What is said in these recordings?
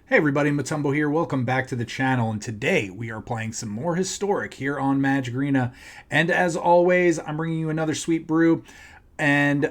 Hey everybody, Motumbo here. Welcome back to the channel, and today we are playing some more Historic here on Magic Arena. And as always, I'm bringing you another sweet brew, and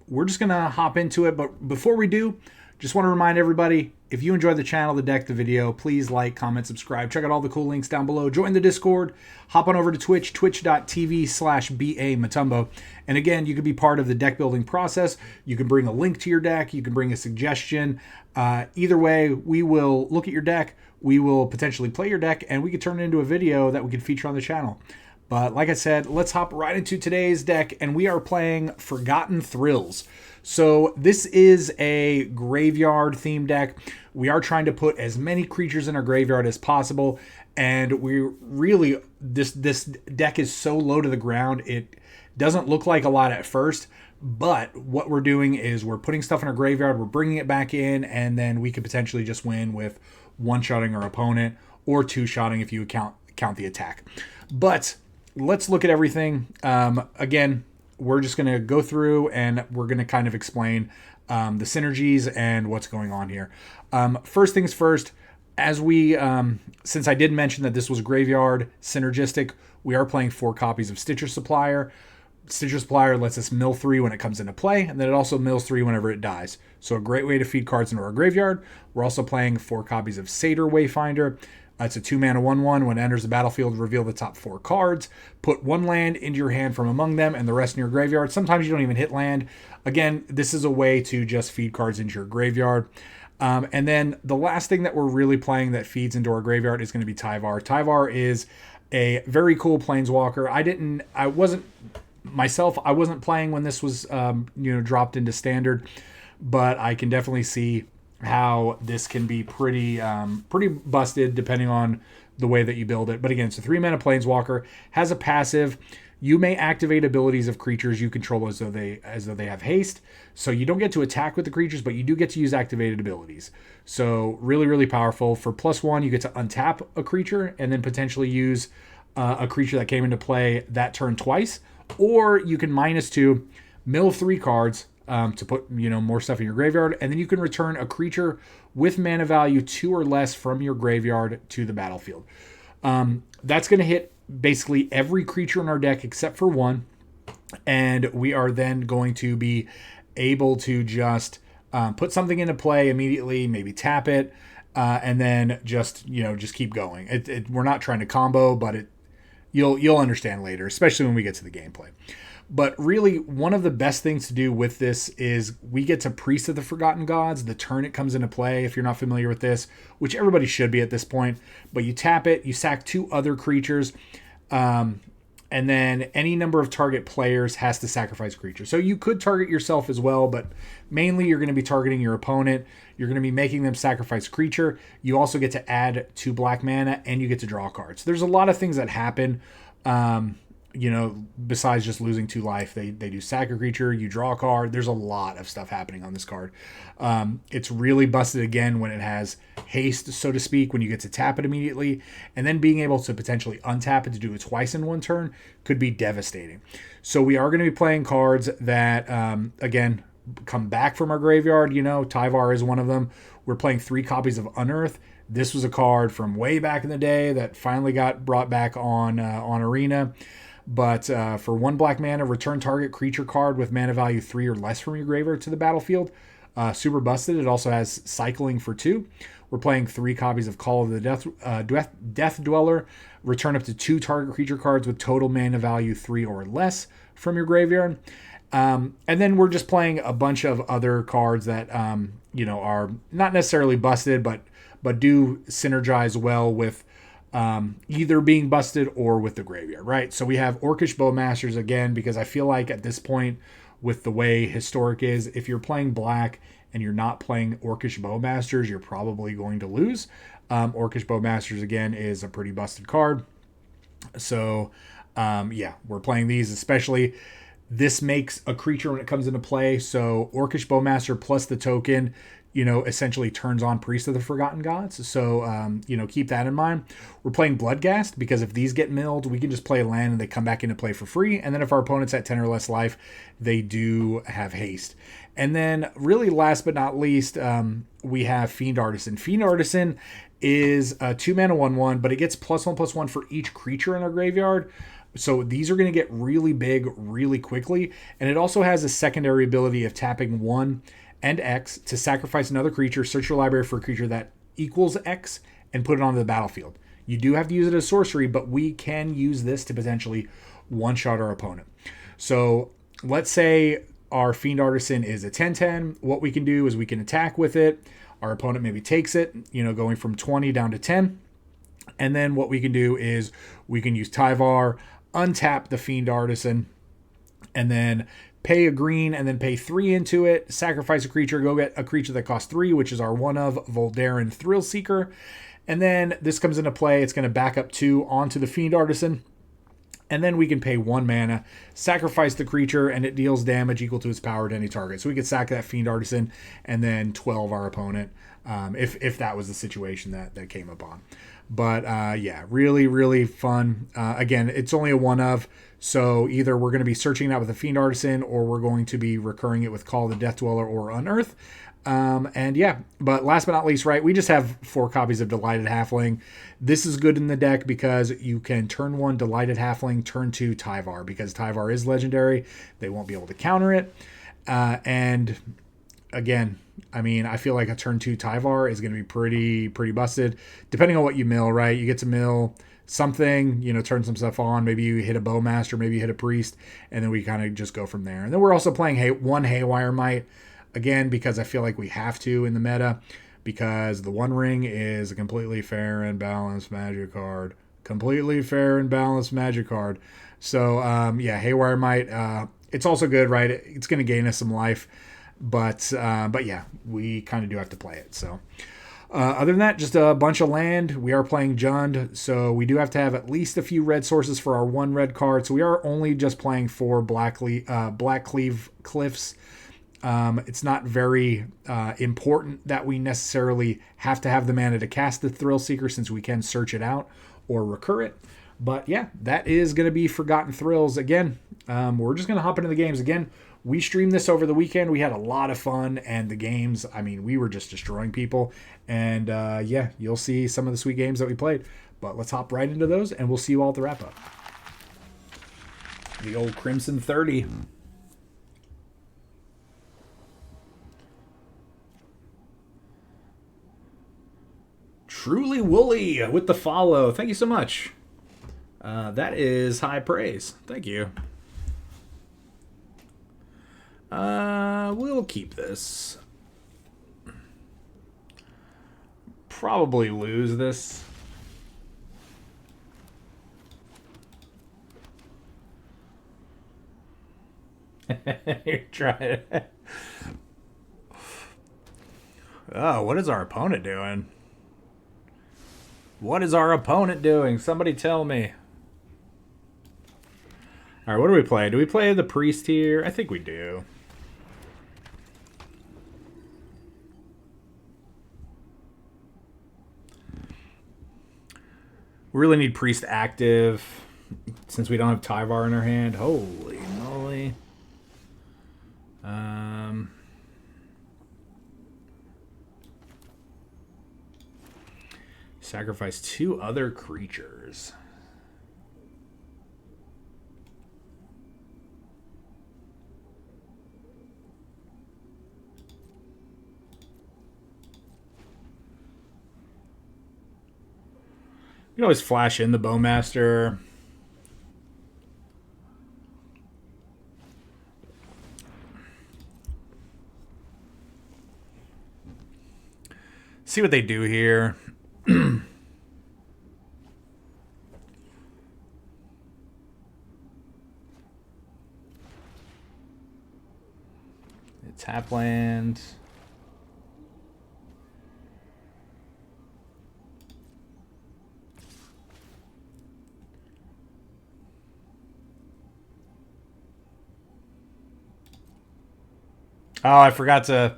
we're just gonna hop into it. But before we do, just want to remind everybody, if you enjoyed the channel, the deck, the video, please like, comment, subscribe. Check out all the cool links down below. Join the Discord. Hop on over to Twitch, twitch.tv/BA And again, you can be part of the deck building process. You can bring a link to your deck. You can bring a suggestion. Either way, we will look at your deck. We will potentially play your deck, and we could turn it into a video that we could feature on the channel. But like I said, let's hop right into today's deck, and we are playing Forgotten Thrills. So this is a graveyard themed deck. We are trying to put as many creatures in our graveyard as possible, and we really, this deck is so low to the ground, it doesn't look like a lot at first, but what we're doing is we're putting stuff in our graveyard, we're bringing it back in, and then we could potentially just win with one-shotting our opponent, or two-shotting if you count the attack. But let's look at everything. Again, we're just going to go through and we're going to kind of explain the synergies and what's going on here. First things first, as we, since I did mention that this was graveyard synergistic, we are playing 4 copies of Stitcher Supplier. Stitcher Supplier lets us mill 3 when it comes into play, and then it also mills 3 whenever it dies. So a great way to feed cards into our graveyard. We're also playing 4 copies of Satyr Wayfinder. It's a 2-mana 1/1. When it enters the battlefield, reveal the top 4 cards. Put 1 land into your hand from among them and the rest in your graveyard. Sometimes you don't even hit land. Again, this is a way to just feed cards into your graveyard. And then the last thing that we're really playing that feeds into our graveyard is going to be Tyvar. Tyvar is a very cool planeswalker. I wasn't playing when this was dropped into standard, but I can definitely see how this can be pretty busted depending on the way that you build it. But again, it's a 3-mana planeswalker, has a passive. You may activate abilities of creatures you control as though they have haste. So you don't get to attack with the creatures, but you do get to use activated abilities. So really, really powerful. For +1, you get to untap a creature and then potentially use a creature that came into play that turn twice. Or you can -2, mill 3 cards, to put more stuff in your graveyard, and then you can return a creature with mana value 2 or less from your graveyard to the battlefield. That's going to hit basically every creature in our deck except for 1, and we are then going to be able to just put something into play immediately, maybe tap it, and then just keep going. We're not trying to combo, but you'll understand later, especially when we get to the gameplay. But really, one of the best things to do with this is we get to Priest of the Forgotten Gods the turn it comes into play, if you're not familiar with this, which everybody should be at this point. But you tap it, you sack 2 other creatures, and then any number of target players has to sacrifice a creature. So you could target yourself as well, but mainly you're going to be targeting your opponent. You're going to be making them sacrifice a creature. You also get to add 2 black mana, and you get to draw cards. There's a lot of things that happen. Besides just losing 2 life, they do sack a creature, you draw a card. There's a lot of stuff happening on this card. It's really busted again when it has haste, so to speak, when you get to tap it immediately, and then being able to potentially untap it to do it twice in 1 turn could be devastating. So we are going to be playing cards that, again, come back from our graveyard. Tyvar is one of them. We're playing 3 copies of Unearth. This was a card from way back in the day that finally got brought back on Arena. But for 1 black mana, return target creature card with mana value 3 or less from your graveyard to the battlefield. Super busted. It also has cycling for 2. We're playing 3 copies of Call of the Death Dweller. Return up to 2 target creature cards with total mana value 3 or less from your graveyard. And then we're just playing a bunch of other cards that are not necessarily busted, but do synergize well with either being busted or with the graveyard, right? So we have Orcish Bowmasters again, because I feel like at this point, with the way Historic is, if you're playing black and you're not playing Orcish Bowmasters, you're probably going to lose. Orcish Bowmasters, again, is a pretty busted card. So, we're playing these, especially. This makes a creature when it comes into play. So Orcish Bowmaster plus the token essentially turns on Priest of the Forgotten Gods. So, keep that in mind. We're playing Bloodghast because if these get milled, we can just play land and they come back into play for free. And then if our opponent's at 10 or less life, they do have haste. And then really last but not least, we have Fiend Artisan. Fiend Artisan is a 2-mana 1/1, but it gets +1/+1 for each creature in our graveyard. So these are going to get really big really quickly. And it also has a secondary ability of tapping 1 and X to sacrifice another creature, search your library for a creature that equals X, and put it onto the battlefield. You do have to use it as sorcery, but we can use this to potentially one-shot our opponent. So let's say our Fiend Artisan is a 10/10. What we can do is we can attack with it. Our opponent maybe takes it, going from 20 down to 10. And then what we can do is we can use Tyvar, untap the Fiend Artisan, and then pay a green and then pay 3 into it, sacrifice a creature, go get a creature that costs 3, which is our one of Voldarin Thrill Seeker. And then this comes into play. It's going to back up 2 onto the Fiend Artisan. And then we can pay 1 mana, sacrifice the creature, and it deals damage equal to its power to any target. So we could sack that Fiend Artisan and then 12 our opponent, if that was the situation that came upon. But really, really fun. Again, it's only a one of, so either we're going to be searching it out with a Fiend Artisan or we're going to be recurring it with Call of the Death Dweller or Unearth. But last but not least, right, we just have 4 copies of Delighted Halfling. This is good in the deck because you can turn 1 Delighted Halfling, turn 2 Tyvar, because Tyvar is legendary. They won't be able to counter it. And again, I feel like a turn 2 Tyvar is going to be pretty busted, depending on what you mill, right? You get to mill something, turn some stuff on. Maybe you hit a Bowmaster, maybe you hit a Priest, and then we kind of just go from there. And then we're also playing one Haywire Mite, again, because I feel like we have to in the meta, because the One Ring is a completely fair and balanced magic card. So, Haywire Mite, it's also good, right? It's going to gain us some life. But yeah, we kind of do have to play it. So other than that, just a bunch of land. We are playing Jund, so we do have to have at least a few red sources for our 1 red card. So we are only just playing 4 Blackcleave Cliffs. It's not very important that we necessarily have to have the mana to cast the Thrill Seeker, since we can search it out or recur it. But yeah, that is going to be Forgotten Thrills. Again, we're just going to hop into the games. Again, we streamed this over the weekend. We had a lot of fun, and the games, we were just destroying people. And you'll see some of the sweet games that we played. But let's hop right into those, and we'll see you all at the wrap-up. The old Crimson 30. Truly Woolly with the follow. Thank you so much. That is high praise. Thank you. We'll keep this. Probably lose this. You're trying. Oh, what is our opponent doing? What is our opponent doing? Somebody tell me. All right, what do we play? Do we play the Priest here? I think we do. We really need Priest active since we don't have Tyvar in our hand. Holy moly. Sacrifice 2 other creatures. You can always flash in the Bowmaster. See what they do here. Tap land. Oh, I forgot to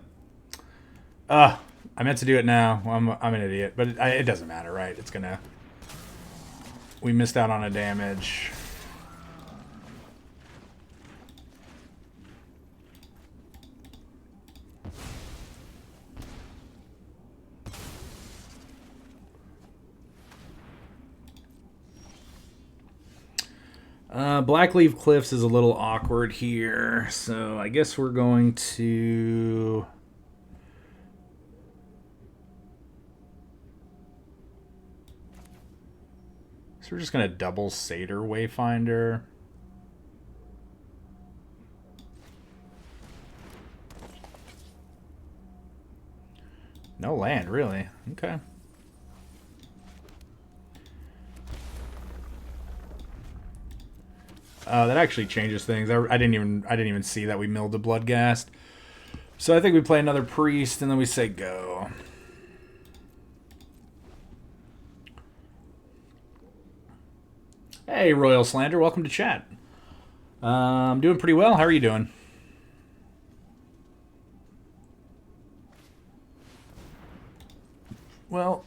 I meant to do it now. I'm an idiot, but it doesn't matter, right? It's gonna... We missed out on a damage. Blackleaf Cliffs is a little awkward here, so I guess we're going to... So we're just going to double Satyr Wayfinder. No land, really. Okay. That actually changes things. I didn't even see that we milled the Bloodghast. So I think we play another priest and then we say go. Hey, Royal Slander, welcome to chat. I'm doing pretty well. How are you doing? Well,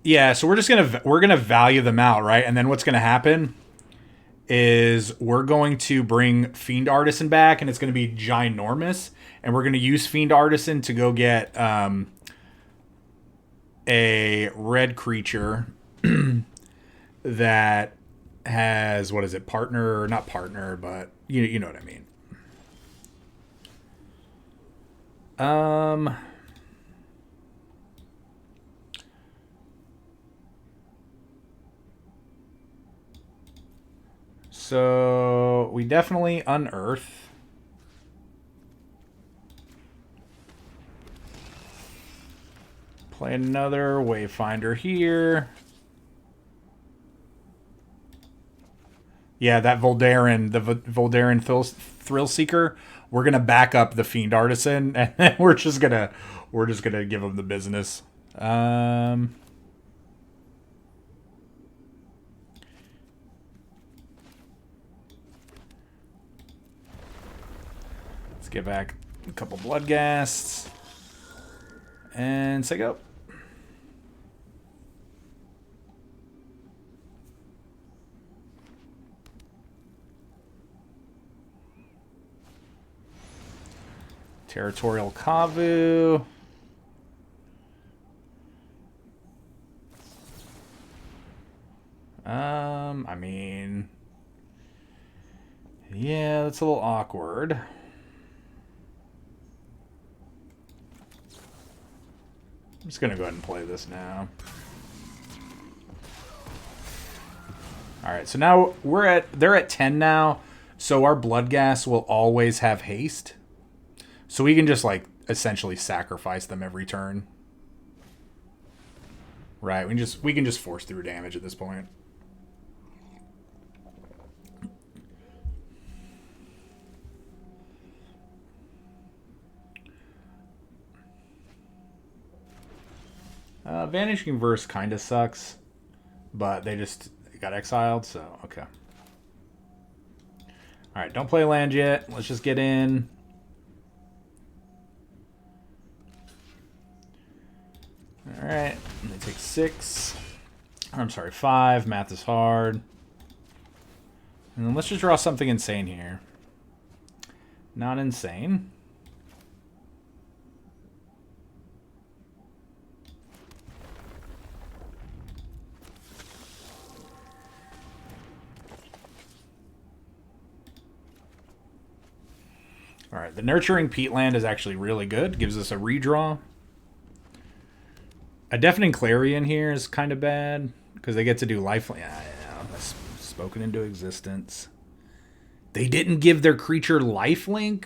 yeah, so we're gonna value them out, right? And then what's gonna happen is we're going to bring Fiend Artisan back, and it's gonna be ginormous, and we're gonna use Fiend Artisan to go get a red creature that has, what is it, partner, not partner, but you know what I mean. So we definitely unearth. Play another Wayfinder here. Yeah, that Voldaren, the Voldaren Thrill Seeker. We're gonna back up the Fiend Artisan, and then we're just gonna give him the business. Let's get back a couple Bloodghasts and say go. Territorial Kavu. I mean, yeah, that's a little awkward. I'm just gonna go ahead and play this now. All right, so now they're at 10 now, so our Bloodghast will always have haste. So we can just, like, essentially sacrifice them every turn. Right, we can just force through damage at this point. Vanishing Verse kind of sucks, but they just got exiled, so okay. All right, don't play land yet. Let's just get in. All right, they take 6. I'm sorry, 5. Math is hard. And then let's just draw something insane here. Not insane. All right, the Nurturing Peatland is actually really good. Gives us a redraw. A Deafening Clarion here is kind of bad because they get to do lifelink. Yeah, that's spoken into existence. They didn't give their creature lifelink?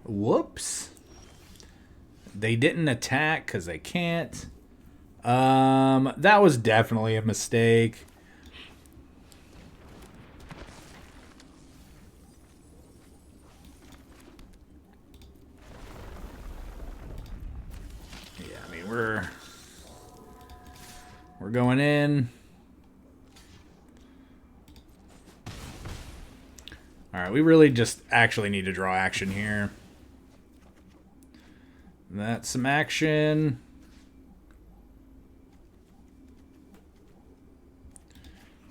Whoops. They didn't attack because they can't. That was definitely a mistake. We're going in. Alright, we really just actually need to draw action here. That's some action.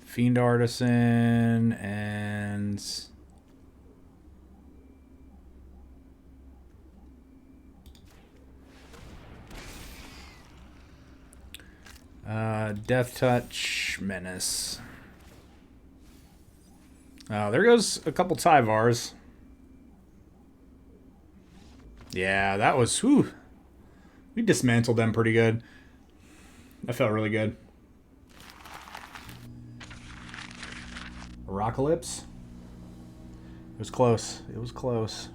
Fiend Artisan and... Death Touch, Menace. Oh, there goes a couple Tyvars. Yeah, that was... Whew. We dismantled them pretty good. That felt really good. Rockalypse. It was close. It was close.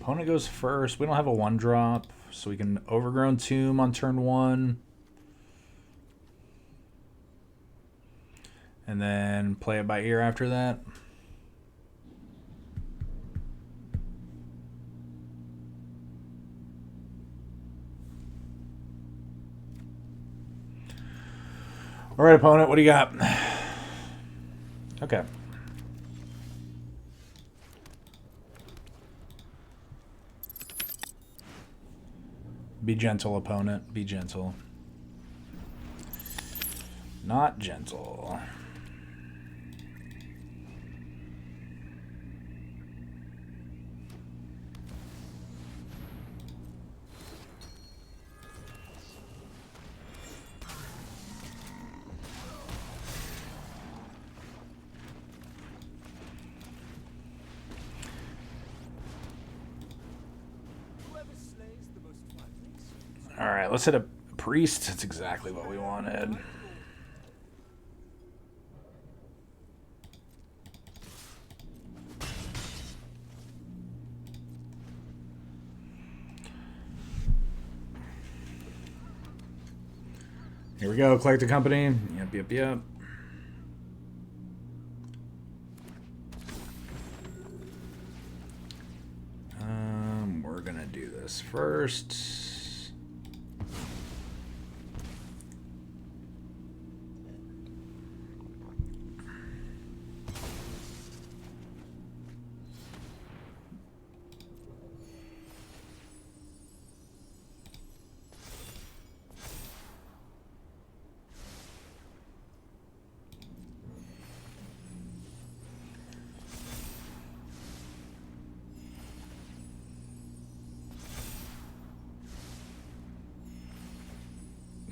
Opponent goes first. We don't have a 1-drop, so we can Overgrown Tomb on turn 1. And then play it by ear after that. All right, opponent, what do you got? Okay. Be gentle, opponent. Be gentle. Not gentle. Alright, let's hit a priest. That's exactly what we wanted. Here we go, collect the company. Yep. We're gonna do this first.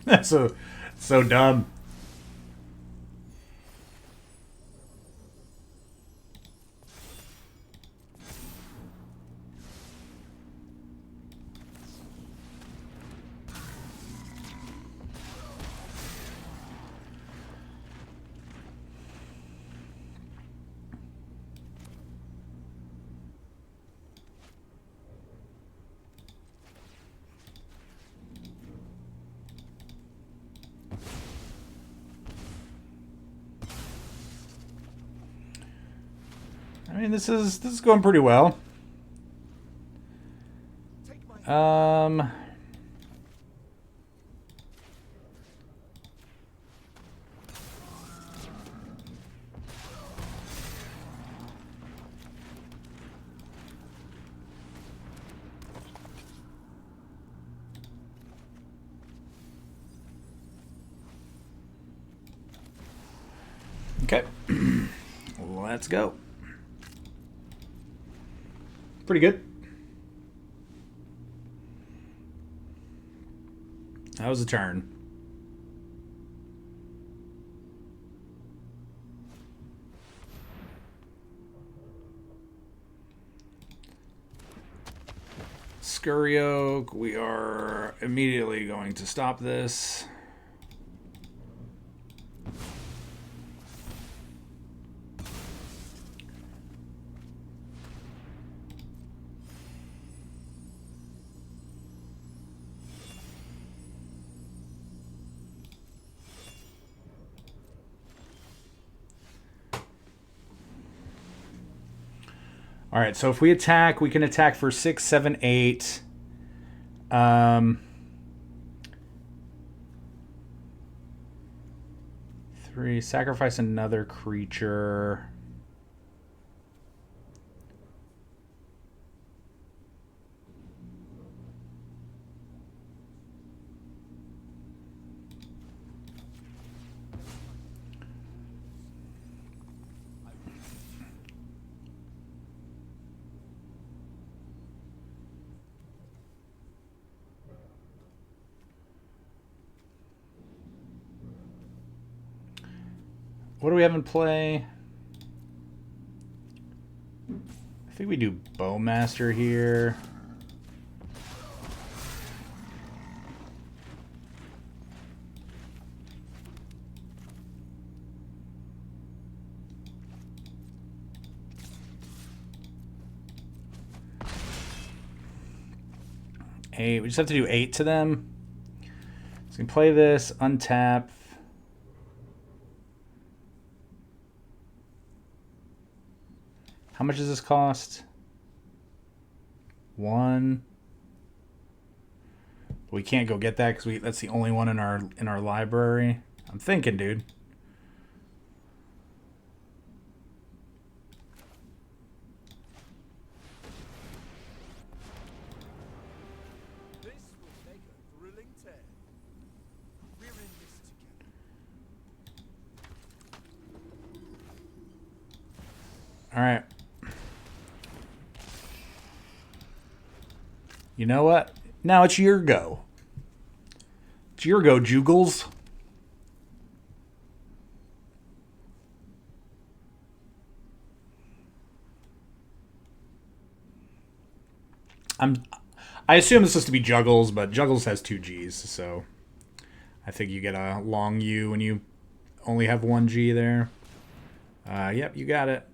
That's so dumb. I mean, this is going pretty well. Okay. Let's go. Pretty good. That was a turn. Scurry Oak, we are immediately going to stop this. All right, so if we attack, we can attack for 6, 7, 8. 3. Sacrifice another creature. What do we have in play? I think we do Bowmaster here. We just have to do 8 to them. So we can play this, untap. How much does this cost? 1. We can't go get that because that's the only one in our library. I'm thinking, dude. This will make a thrilling tale. We're in this together. All right. You know what? Now it's your go. It's your go, Jugles. I assume this is to be Juggles, but Juggles has 2 Gs, so I think you get a long U when you only have 1 G there. Yep, you got it.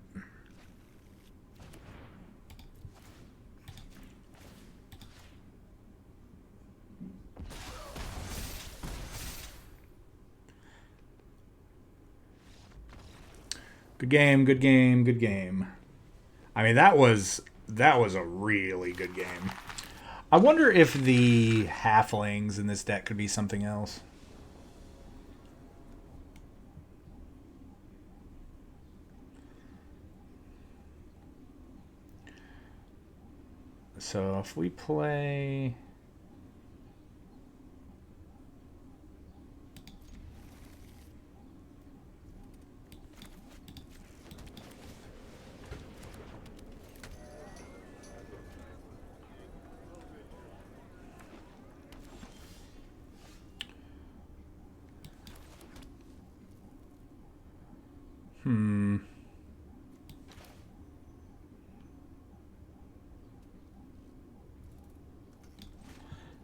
Good game, good game, good game. I mean, that was a really good game. I wonder if the halflings in this deck could be something else. So if we play...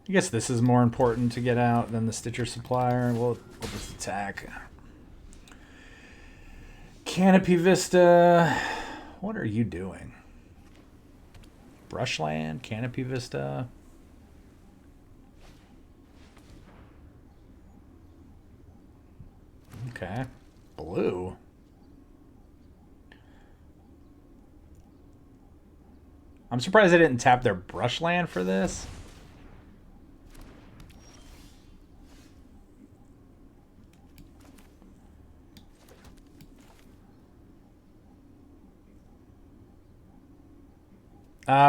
I guess this is more important to get out than the Stitcher Supplier. We'll just attack. Canopy Vista. What are you doing? Brushland, Canopy Vista. Okay. Blue. I'm surprised they didn't tap their Brushland for this.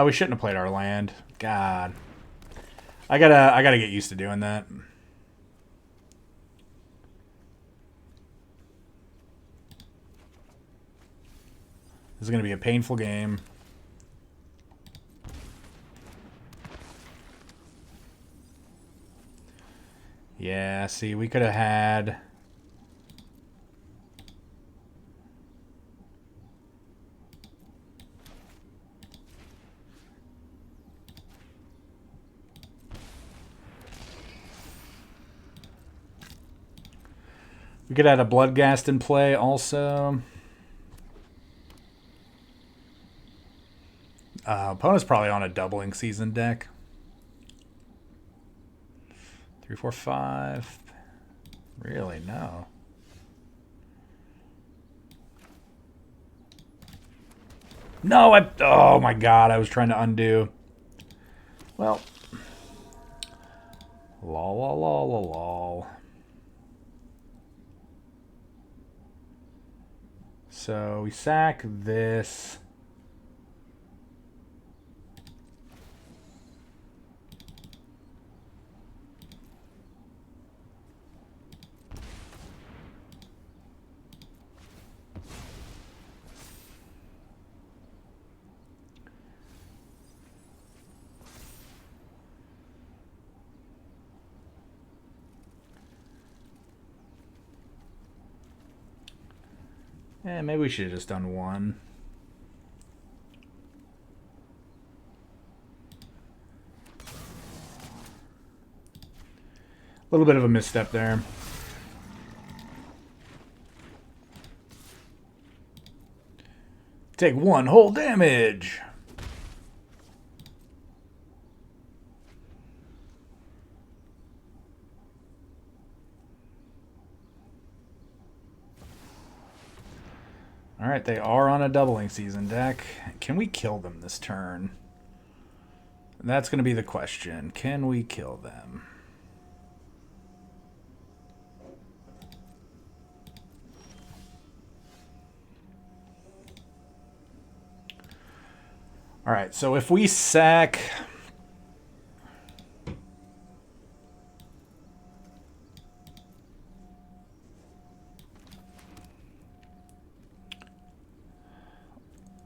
We shouldn't have played our land. God. I gotta get used to doing that. This is gonna be a painful game. Yeah, see, we could have had... We could add a Bloodghast in play also. Opponent's probably on a doubling season deck. 3, 4, 5. Really? No. No, oh my god, I was trying to undo. Well. Lol, lol, lol, lol, lol. So we sack this. Maybe we should have just done one. A little bit of a misstep there. Take 1 whole damage. Alright, they are on a doubling season deck. Can we kill them this turn? That's going to be the question. Can we kill them? Alright, so if we sack...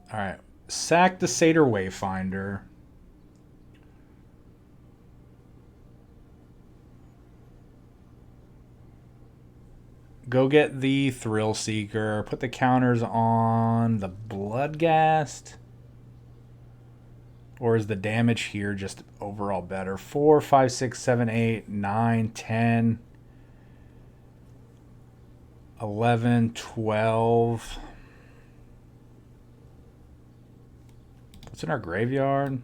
Alright, sack the Satyr Wayfinder. Go get the Thrill Seeker. Put the counters on the Bloodghast. Or is the damage here just overall better? 4, 5, 6, 7, 8, 9, 10, 11, 12... What's in our graveyard?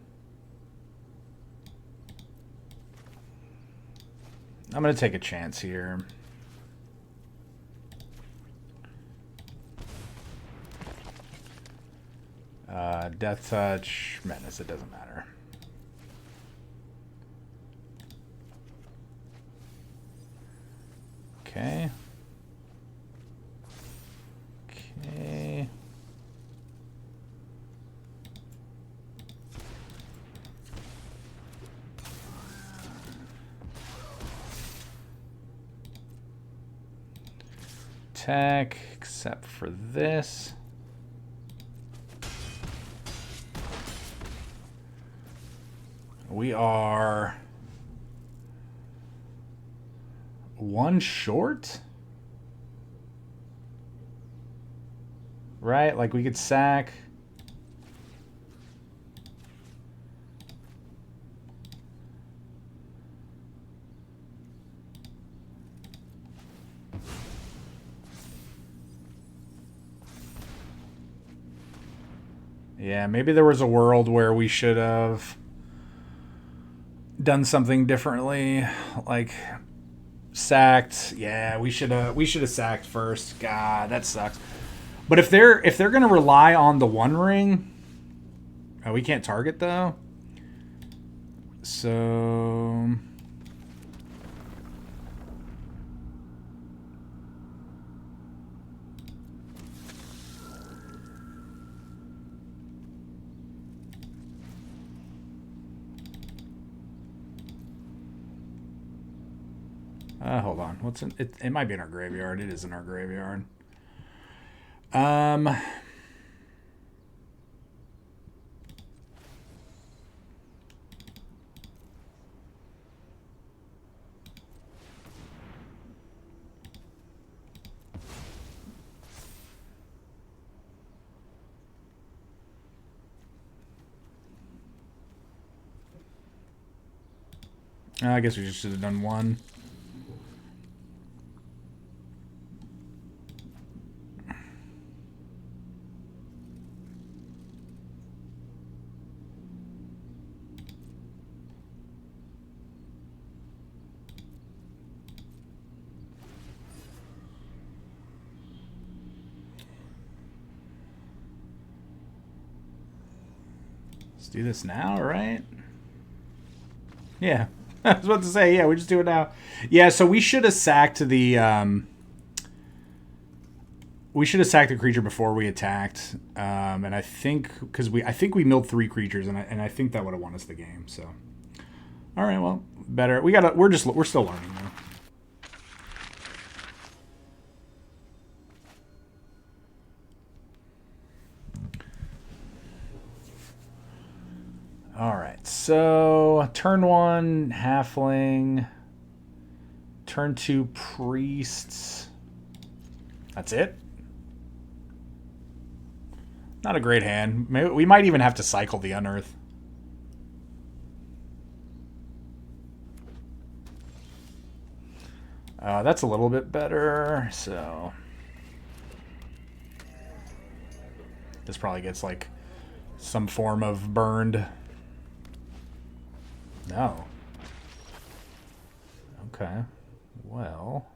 I'm going to take a chance here. Death Touch, Menace, it doesn't matter. Okay. Okay. Attack, except for this. We are 1 short, right? Like we could sack. Yeah, maybe there was a world where we should have done something differently, like sacked. Yeah, we should have sacked first. God, that sucks. But if they're gonna rely on the One Ring, we can't target though. So hold on. What's in it? It might be in our graveyard. It is in our graveyard. I guess we just should have done one. Let's do this now, right? Yeah. I was about to say, yeah, we just do it now. Yeah, so we should have sacked the we should have sacked the creature before we attacked, and I think because I think we milled 3 creatures, and I think that would have won us the game. So, all right, well, better. We're still learning though. All right, so turn 1 halfling, turn 2 priests. That's it. Not a great hand. Maybe we might even have to cycle the Unearth. That's a little bit better. So this probably gets like some form of burned. No. Okay. Well.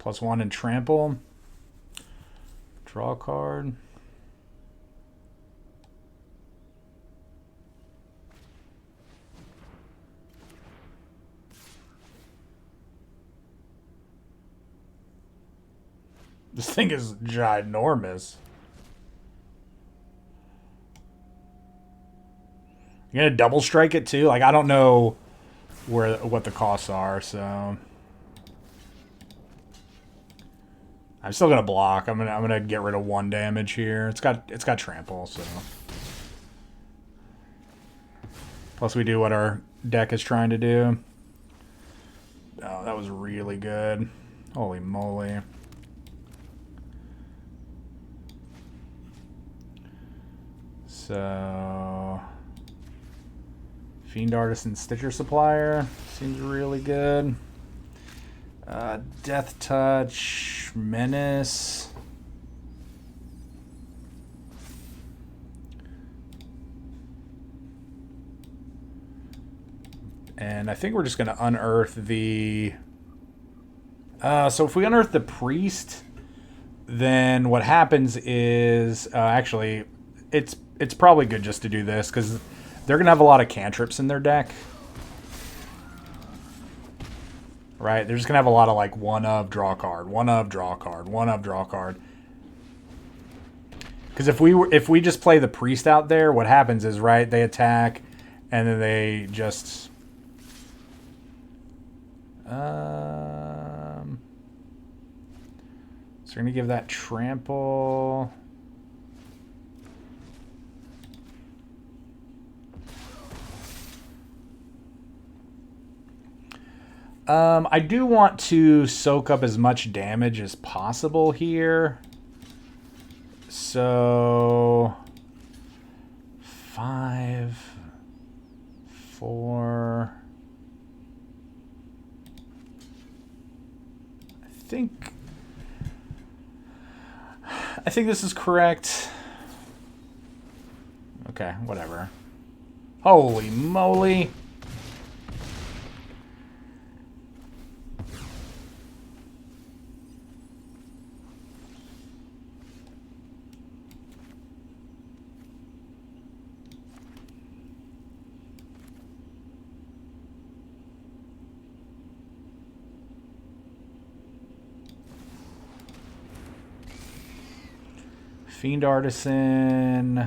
+1 and trample. Draw a card. This thing is ginormous. You're gonna double strike it too? Like, I don't know what the costs are, so I'm still gonna block. I'm gonna get rid of 1 damage here. It's got trample, so plus we do what our deck is trying to do. Oh, that was really good. Holy moly. So Fiend Artisan Stitcher Supplier seems really good. Death Touch, Menace. And I think we're just going to unearth the... so if we unearth the Priest, then what happens is... actually, it's probably good just to do this, because they're going to have a lot of cantrips in their deck. Right? They're just going to have a lot of, like, 1-of, draw card, 1-of, draw card, 1-of, draw card. Because if we just play the Priest out there, what happens is, right, they attack, and then they just... so we're going to give that trample... I do want to soak up as much damage as possible here. So 5, 4. I think this is correct. Okay, whatever. Holy moly. Fiend Artisan.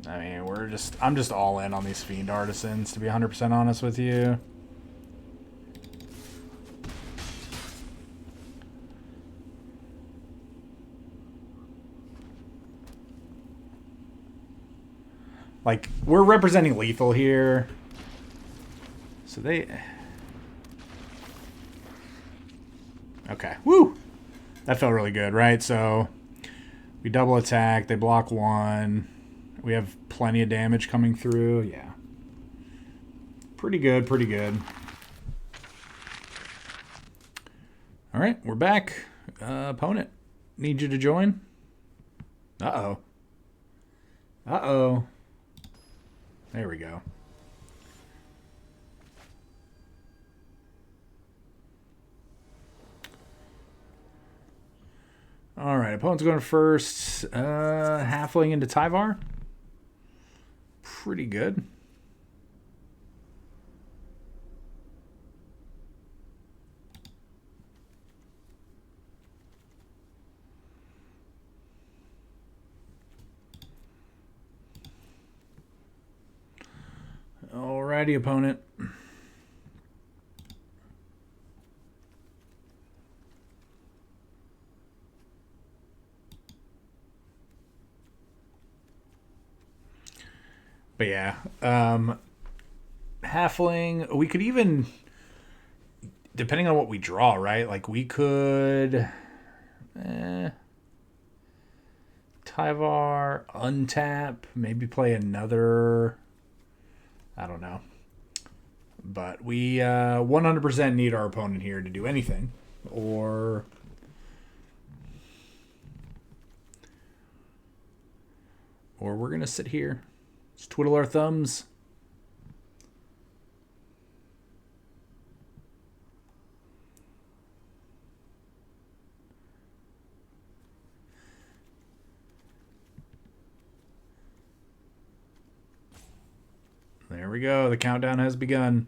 I mean, I'm just all in on these Fiend Artisans, to be 100% honest with you. Like, we're representing lethal here. So they... Okay. Woo! That felt really good, right? So we double attack. They block 1. We have plenty of damage coming through. Yeah. Pretty good, pretty good. All right, we're back. Opponent, need you to join. Uh-oh. Uh-oh. There we go. All right, opponent's going first. Halfling into Tyvar. Pretty good. Alrighty, opponent. But yeah, halfling, we could even, depending on what we draw, right? Like we could, Tyvar, untap, maybe play another, I don't know. But we 100% need our opponent here to do anything. Or we're going to sit here. Let's twiddle our thumbs. There we go. The countdown has begun.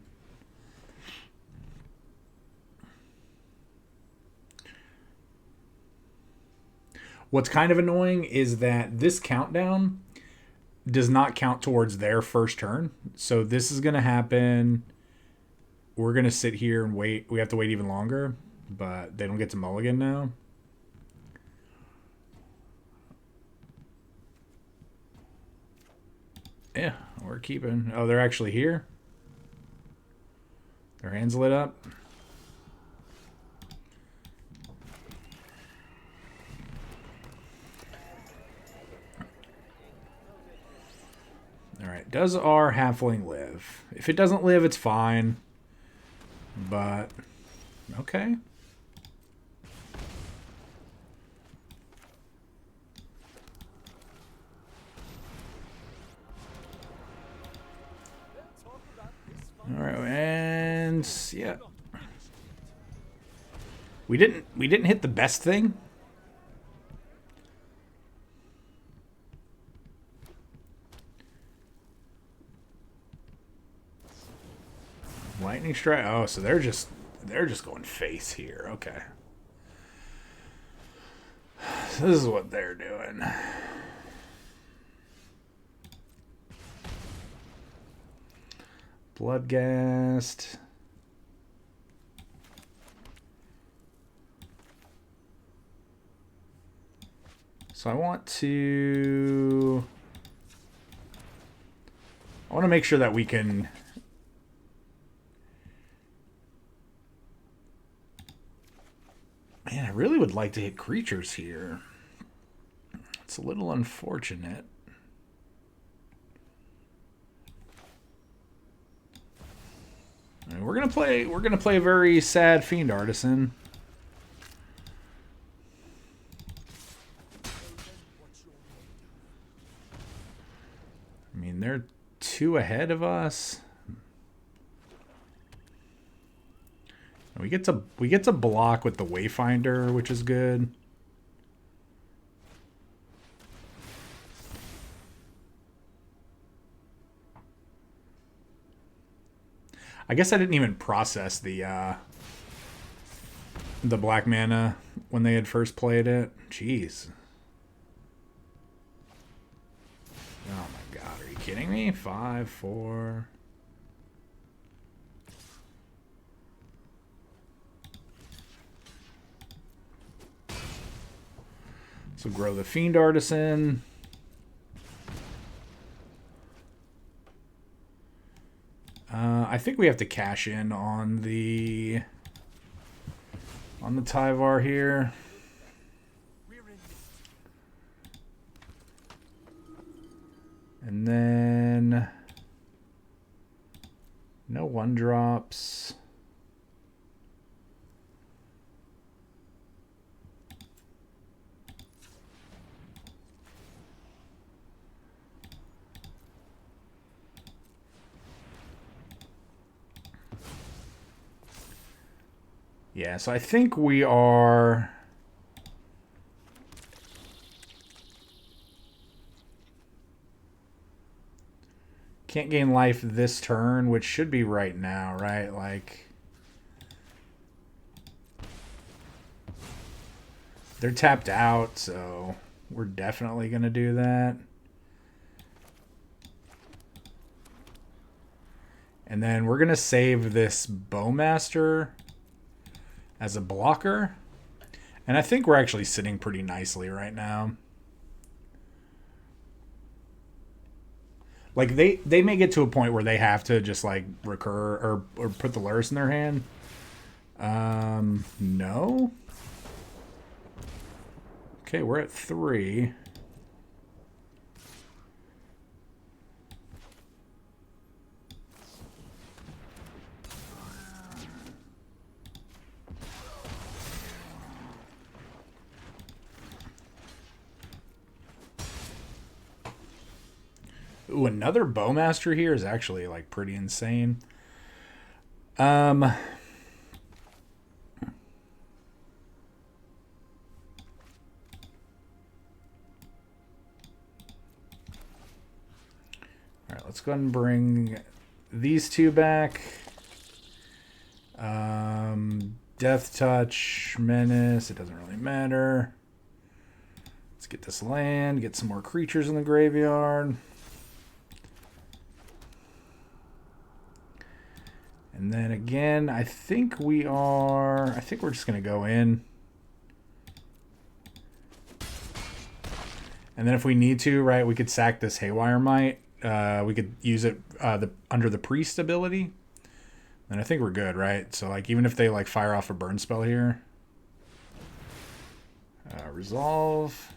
What's kind of annoying is that this countdown does not count towards their first turn. So this is going to happen. We're going to sit here and wait. We have to wait even longer, but they don't get to mulligan now. Yeah, we're keeping. Oh, they're actually here. Their hands lit up. All right, does our halfling live? If it doesn't live, it's fine. But, okay. All right, and yeah. We didn't hit the best thing. Lightning strike. Oh, so they're just going face here. Okay. So this is what they're doing. Bloodghast. So I want to make sure that we can Man, I really would like to hit creatures here. It's a little unfortunate. I mean, we're gonna play a very sad Fiend Artisan. I mean, they're 2 ahead of us. We get to block with the Wayfinder, which is good. I guess I didn't even process the black mana when they had first played it. Jeez. Oh my god, are you kidding me? 5, 4. So grow the Fiend Artisan. I think we have to cash in on the Tyvar here. And then no 1-drops. Yeah, so I think we are... Can't gain life this turn, which should be right now, right? Like... They're tapped out, so we're definitely going to do that. And then we're going to save this Bowmaster as a blocker. And I think we're actually sitting pretty nicely right now. Like, they may get to a point where they have to just, like, recur or put the Lurrus in their hand. No. Okay, we're at 3. Ooh, another Bowmaster here is actually, like, pretty insane. Alright, let's go ahead and bring these two back. Death Touch, Menace, it doesn't really matter. Let's get this land, get some more creatures in the graveyard. And then again, I think we're just going to go in. And then if we need to, right, we could sack this Haywire Mite. We could use it under the Priest ability. And I think we're good, right? So, like, even if they, like, fire off a burn spell here. Resolve.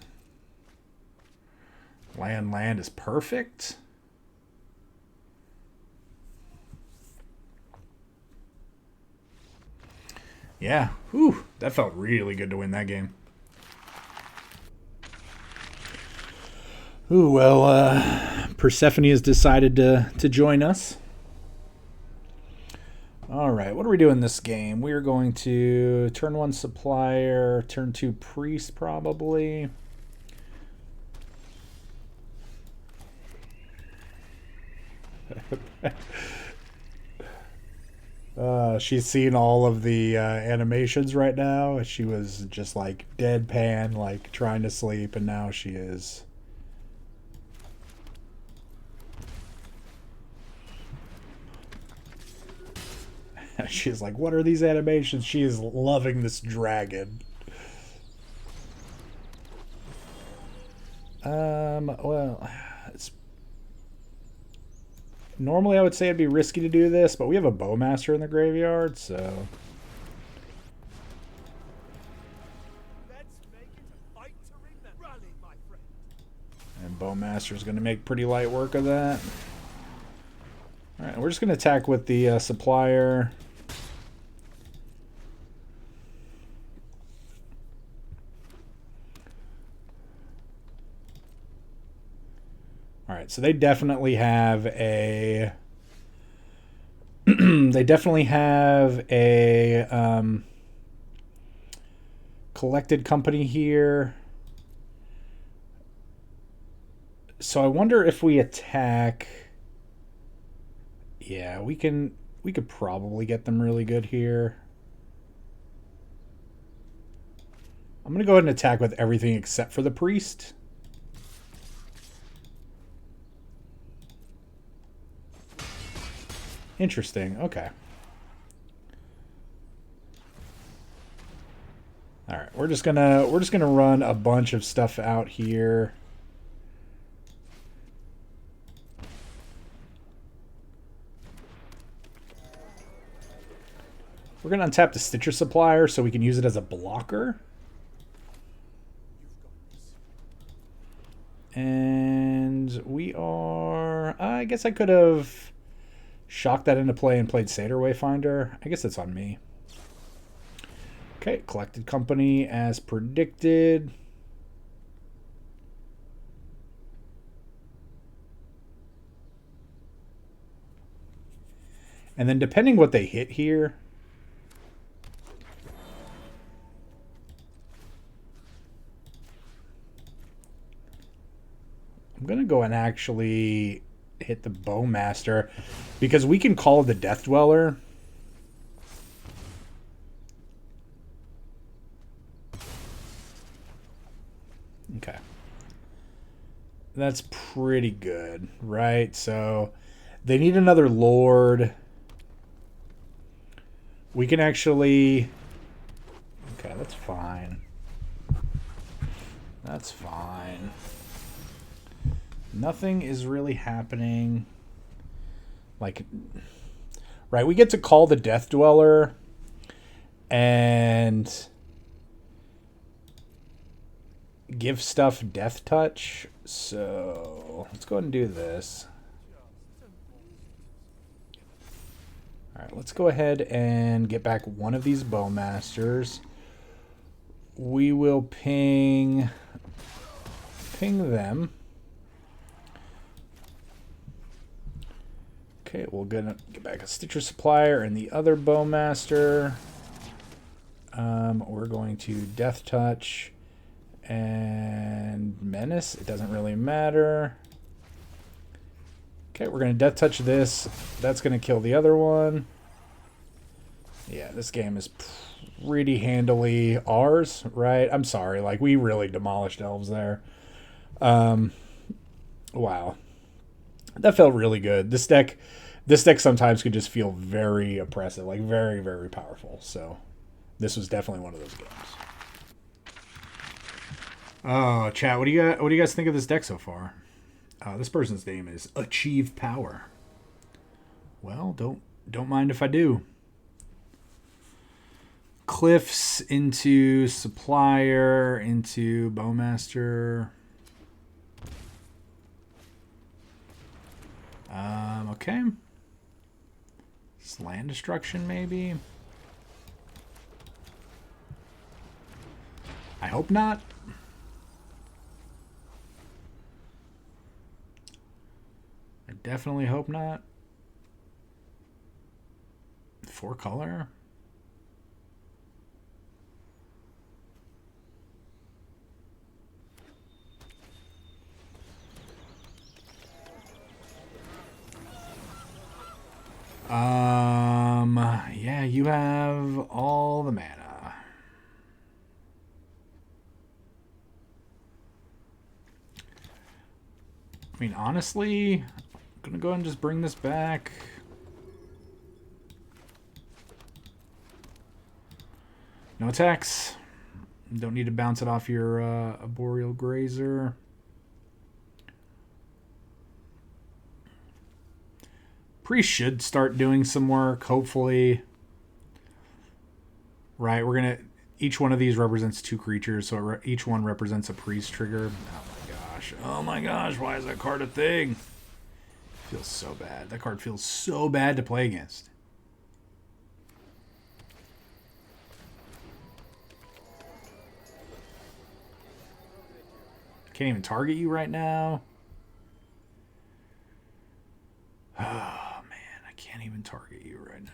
Land is perfect. Yeah, whew, that felt really good to win that game. Ooh, well, Persephone has decided to join us. All right, what are we doing this game? We are going to turn 1 Supplier, turn 2 Priest probably. She's seen all of the animations right now. She was just like deadpan, like trying to sleep, and now she is. She's like, what are these animations? She is loving this dragon. Well, normally I would say it'd be risky to do this, but we have a Bowmaster in the graveyard, so... Let's make it a fight to remember. Rally, my friend. And Bowmaster's going to make pretty light work of that. Alright, we're just going to attack with the Supplier. Alright, so they definitely have a... they definitely have a collected company here. So I wonder if we attack... Yeah, we could probably get them really good here. I'm going to go ahead and attack with everything except for the Priest. Interesting. Okay. All right, we're just gonna run a bunch of stuff out here. We're gonna untap the Stitcher Supplier so we can use it as a blocker. And we are... I guess I could have shocked that into play and played Satyr Wayfinder. I guess that's on me. Okay, collected company as predicted. And then depending what they hit here... to go and actually hit the Bowmaster because we can call the Death Dweller. Okay. That's pretty good, right? So they need another Lord. We can actually... Okay, that's fine. That's fine. Nothing is really happening. Like, right, we get to call the Death Dweller and give stuff Death Touch. So let's go ahead and do this. Alright, let's go ahead and get back one of these Bowmasters. We will ping them. Okay, we're gonna get back a Stitcher Supplier and the other Bowmaster. We're going to Death Touch and Menace. It doesn't really matter. Okay, we're going to Death Touch this. That's going to kill the other one. Yeah, this game is pretty handily ours, right? I'm sorry, like, we really demolished elves there. Wow. That felt really good. This deck sometimes could just feel very oppressive, like very, very powerful. So this was definitely one of those games. Oh, chat, what do you guys think of this deck so far? This person's name is Achieve Power. Well, don't mind if I do. Cliffs into Supplier into Bowmaster. Okay. Land destruction, maybe. I hope not. I definitely hope not. 4 color. Yeah, you have all the mana. I mean, honestly, I'm gonna go ahead and just bring this back. No attacks. Don't need to bounce it off your Arboreal Grazer. Priest should start doing some work, hopefully. Right, we're going to... Each one of these represents 2 creatures, so each one represents a priest trigger. Oh my gosh. Oh my gosh, why is that card a thing? Feels so bad. That card feels so bad to play against. Can't even target you right now. Oh man, I can't even target you right now.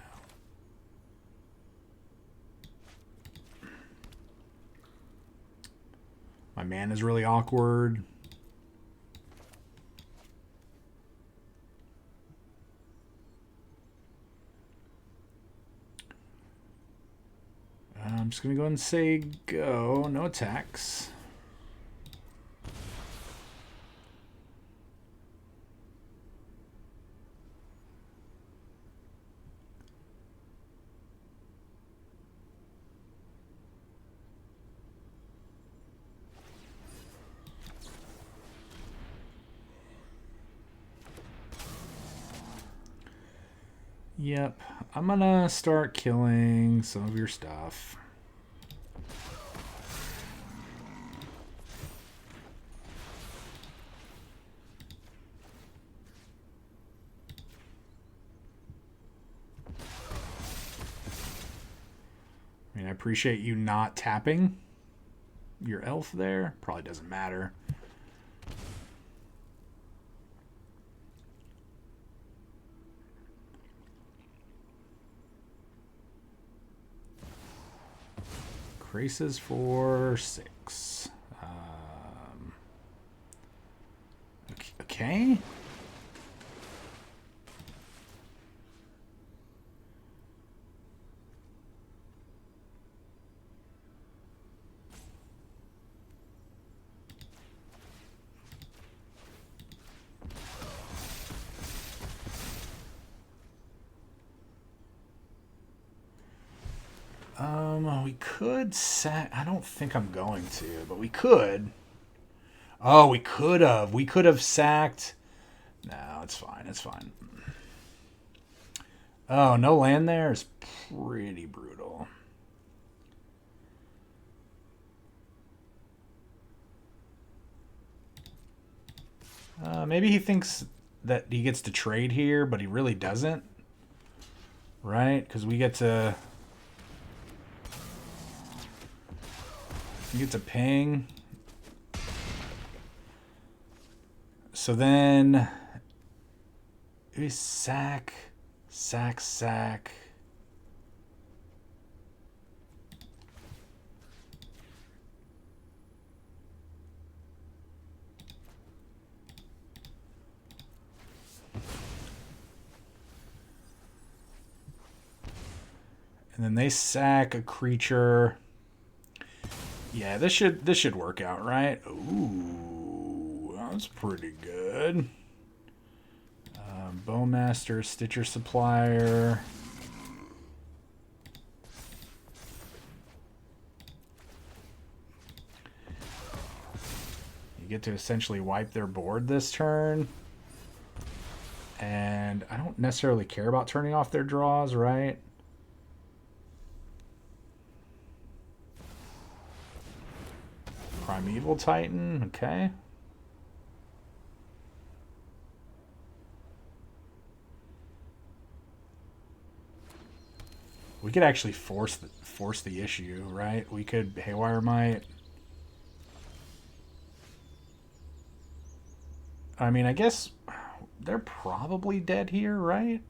My man is really awkward. I'm just going to go ahead and say go. No attacks. Yep, I'm gonna start killing some of your stuff. I mean, I appreciate you not tapping your elf there. Probably doesn't matter. Graces for 6. Okay. We could sack. I don't think I'm going to, but we could. Oh, we could have. We could have sacked. No, it's fine. It's fine. Oh, no land there is pretty brutal. Maybe he thinks that he gets to trade here, but he really doesn't. Right? Because we get to... You get to ping. So then we sack. And then they sack a creature. Yeah, this should work out, right? Ooh, that's pretty good. Bowmaster, Stitcher Supplier. You get to essentially wipe their board this turn. And I don't necessarily care about turning off their draws, right? Primeval Titan, okay. We could actually force the issue, right? We could A-Haywire Mite. I mean, I guess they're probably dead here, right?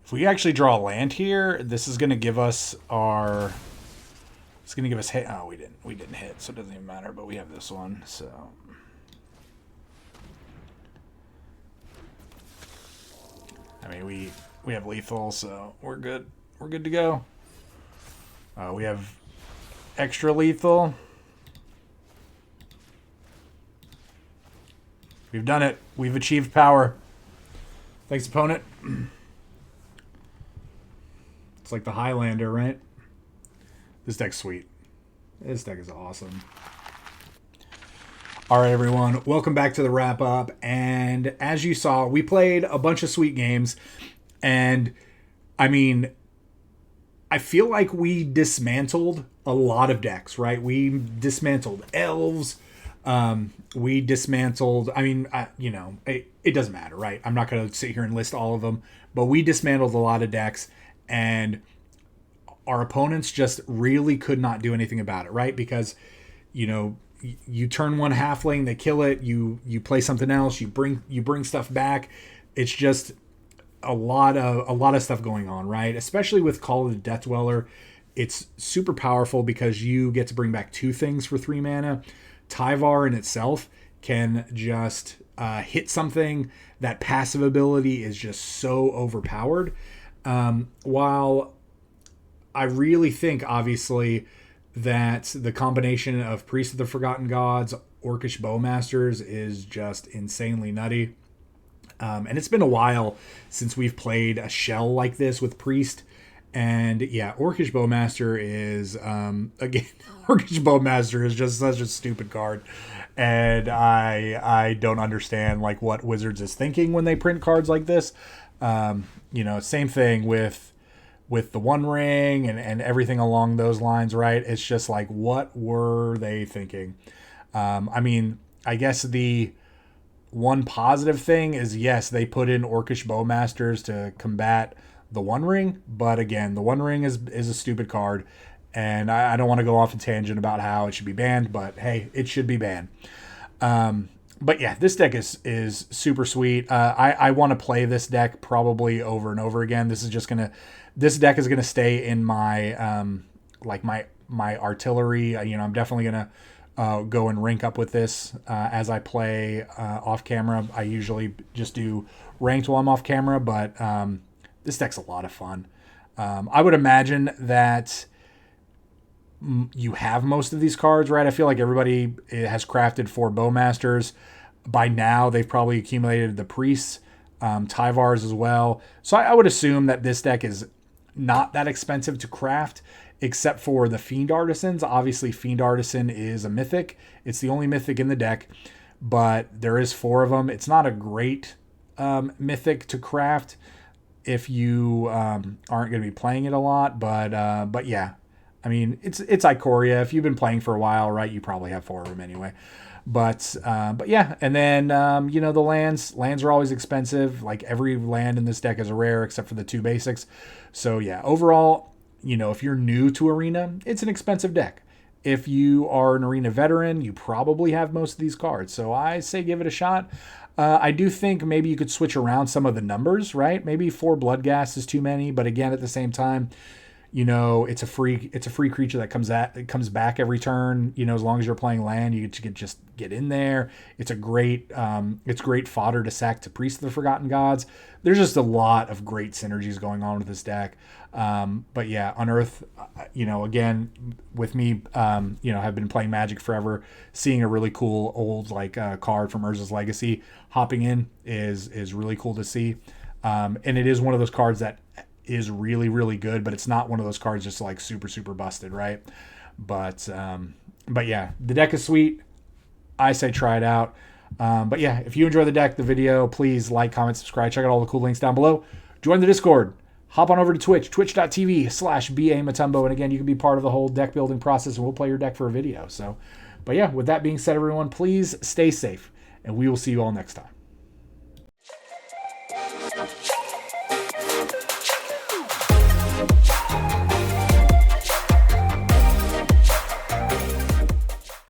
If we actually draw land here, this is going to give us our... It's going to give us hit. Oh, we didn't hit, so it doesn't even matter, but we have this one, so... I mean, we have lethal, so we're good. We're good to go. We have extra lethal. We've done it. We've achieved power. Thanks, opponent. It's like the Highlander, right? This deck's sweet. This deck is awesome. All right, everyone. Welcome back to the wrap-up. And as you saw, we played a bunch of sweet games. And, I mean, I feel like we dismantled a lot of decks, right? We dismantled elves. We dismantled... I mean, it doesn't matter, right? I'm not going to sit here and list all of them. But we dismantled a lot of decks. And our opponents just really could not do anything about it, right? Because, you turn one halfling, they kill it, you play something else, you bring stuff back. It's just a lot of stuff going on, right? Especially with Call of the Death Dweller. It's super powerful because you get to bring back 2 things for 3 mana. Tyvar in itself can just hit something. That passive ability is just so overpowered. While I really think, obviously, that the combination of Priest of the Forgotten Gods, Orcish Bowmasters is just insanely nutty. And it's been a while since we've played a shell like this with Priest. And yeah, Orcish Bowmaster is again Orcish Bowmaster is just such a stupid card. And I don't understand like what Wizards is thinking when they print cards like this. Same thing with the One Ring and everything along those lines, right? It's just like, what were they thinking? I guess the one positive thing is, yes, they put in Orcish Bowmasters to combat the One Ring, but again, the One Ring is a stupid card, and I don't want to go off a tangent about how it should be banned, but hey, it should be banned. But yeah, this deck is super sweet. I want to play this deck probably over and over again. This deck is gonna stay in my my artillery. I'm definitely gonna go and rank up with this as I play off camera. I usually just do ranked while I'm off camera, but this deck's a lot of fun. I would imagine that you have most of these cards, right? I feel like everybody has crafted 4 Bowmasters. By now, they've probably accumulated the Priests, Tyvars as well. So I would assume that this deck is not that expensive to craft, except for the Fiend Artisans. Obviously, Fiend Artisan is a mythic. It's the only mythic in the deck, but there is 4 of them. It's not a great mythic to craft if you aren't going to be playing it a lot, but yeah. I mean, it's Ikoria. If you've been playing for a while, right, you probably have 4 of them anyway. But yeah, and then the lands are always expensive. Like every land in this deck is a rare except for the 2 basics. So yeah, overall, if you're new to Arena, it's an expensive deck. If you are an Arena veteran, you probably have most of these cards. So I say give it a shot. I do think maybe you could switch around some of the numbers, right? Maybe 4 Bloodghast is too many, but again, at the same time, it's a free creature that comes back every turn. As long as you're playing land, you just get in there. It's great fodder to sack to Priest of the Forgotten Gods. There's just a lot of great synergies going on with this deck. But yeah, Unearth, again, with me, have been playing Magic forever. Seeing a really cool old card from Urza's Legacy hopping in is really cool to see. And it is one of those cards that is really, really good, but it's not one of those cards just like super, super busted, right? But yeah, the deck is sweet. I say try it out. But yeah, if you enjoy the video, please like, comment, subscribe. Check out all the cool links down below. Join the Discord. Hop on over to Twitch, twitch.tv/BA Motumbo. And again, you can be part of the whole deck building process and we'll play your deck for a video. So, but yeah, with that being said, everyone, please stay safe and we will see you all next time.